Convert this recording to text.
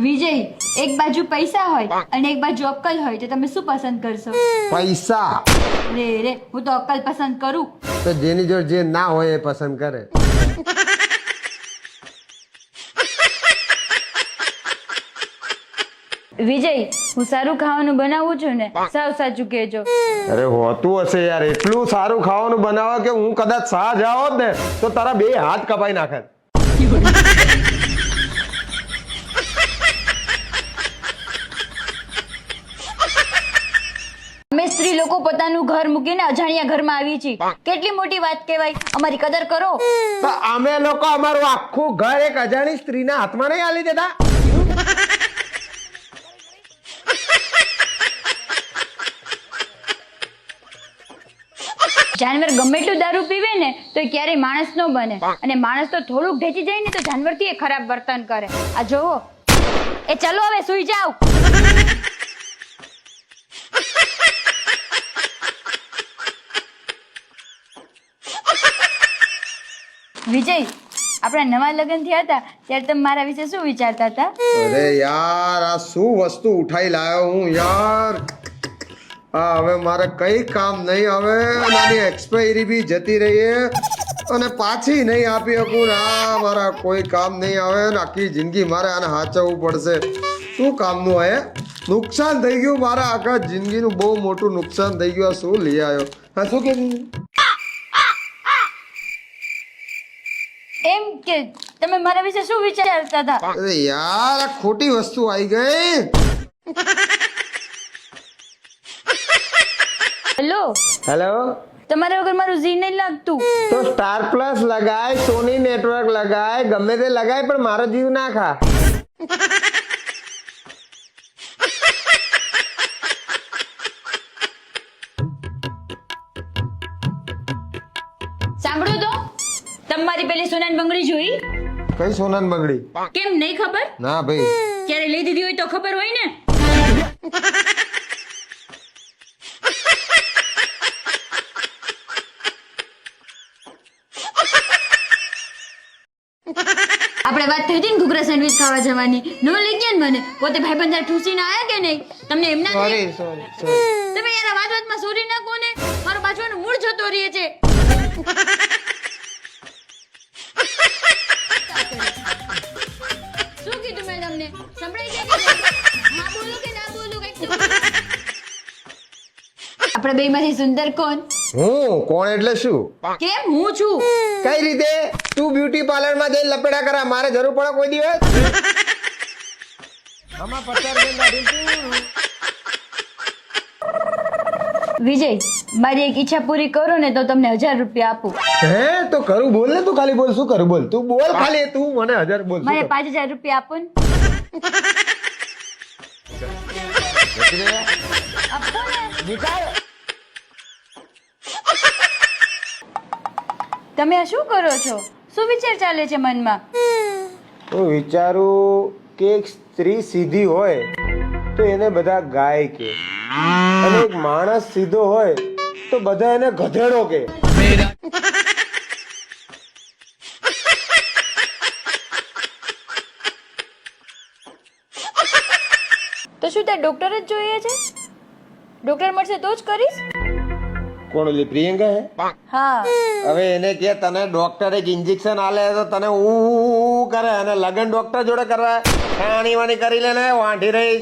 વિજય, એક બાજુ પૈસા હોય અને એક બાજુ અક્કલ હોય તો તમે શું પસંદ કરશો? પૈસા. રે હું તો અક્કલ પસંદ કરું. તો જેની જોડે જે ના હોય એ પસંદ કરે. વિજય, હું સારું ખાવાનું બનાવું છું ને, સાવ સાચું કહેજો. અરે હોતું હશે યાર, એટલું સારું ખાવાનું બનાવે કે હું કદાચ સા જાઓ ને તો તારા બે હાથ કપાઈ નાખે. અમે સ્ત્રી લોકો પોતાનું ઘર મૂકીને અજાણ્યા ઘરમાં આવી છીએ. કેટલી મોટી વાત કહેવાય. અમારી કદર કરો. તો અમે લોકો અમારું આખું ઘર એક અજાણી સ્ત્રીના હાથમાં નહીં આલી દેતા. જાનવર ગમે એટલું દારૂ પીવે ને તો એ ક્યારેય માણસ ન બને, અને માણસ તો થોડુંક ઢેચી જાય ને તો જાનવરથી એ ખરાબ વર્તન કરે. આ જોવો. એ ચલો હવે સુઈ જાઓ. વિજય, આપણા નવા લગ્ન થયા હતા ત્યારે તમે મારા વિશે શું વિચારતા હતા? અરે યાર, આ શું વસ્તુ ઉઠાઈ લાયો હું યાર. હા, હવે મારે કઈ કામ નહીં. હવે મારી એક્સપાયરી બી જતી રહી અને પાછી નહીં આપી શકું. આ મારા કોઈ કામ નહીં આવે ને આખી જિંદગી મારે આને સાચવવું પડશે. શું કામનું હે? નુકસાન થઈ ગયું મારા આખા જિંદગીનું, બહુ મોટું નુકસાન થઈ ગયું. આ શું લઈ આવ્યો? હા, શું કે એમ કે તમે મારા વિશે શું વિચારતા હતા? અરે યાર, આ ખોટી વસ્તુ આવી ગઈ. હેલો હેલો, તમારા વગર મારું જી નહીં લાગતું. તો સ્ટાર પ્લસ લગાય, સોની નેટવર્ક લગાય, ગમે તે લગાય, પણ મારો જીવ ના ખા. સાંભળો તો, તમારી પેલી સોનાની બંગડી જોઈ? કઈ સોનાની બંગડી? કેમ નહીં ખબર? ના ભાઈ. ક્યારે લઈ દીધી હોય તો ખબર હોય ને. આપણે વાત થઈ હતી ને ઘૂઘરા સેન્ડવિચ ખાવા જવાની, નો લઈ ગયા ને મને. પોતે ભાઈબંધ ઠૂસીને આયા કે નહીં? તમને એમ ના સોરી થાય? Sorry sorry. તમે યાર વાત વાતમાં સોરી ના કોને? મારો બાજવાનો મૂળ જતો રહે છે. શું કીધું મેં તમને? સંભળાઈ જાય કે નહીં? હા બોલું કે ના બોલું? કંઈક આપણે બેમાંથી સુંદર કોણ? હું કોણ એટલે શું? કેમ હું છું? કઈ રીતે? તું બ્યુટી પાર્લર માં જઈને લપેડા કરા, મારે જરૂર પડે કોઈ દિવસ? આમાં 50 વિજય, મારી એક ઈચ્છા પૂરી કરો ને તો તમને 1000 રૂપિયા આપું. હે, તો કરું બોલ ને. તું ખાલી બોલ. શું કરું બોલ? તું બોલ ખાલી. તું મને 1000 બોલ. મારે 5000 રૂપિયા આપો ને. આપો ને. તમે આ શું કરો છો? શું વિચાર ચાલે છે મનમાં? હું વિચારું કે એક સ્ત્રી સીધી હોય તો એને બધા ગાય કે, અને એક માણસ સીધો હોય તો બધા એને ગધેડો કે. તો શું તે ડોક્ટર જ જોઈએ છે? ડોક્ટર મળશે તો જ કરીશ. કોણ ઓલી પ્રિયંકા હે? હા. હવે એને કે તને ડોક્ટર એક ઇન્જેક્શન આલે તો તને ઉ કરે, અને લગન ડોક્ટર જોડે કરવા ખાણી વાણી કરી લે ને વાંઢી રહી.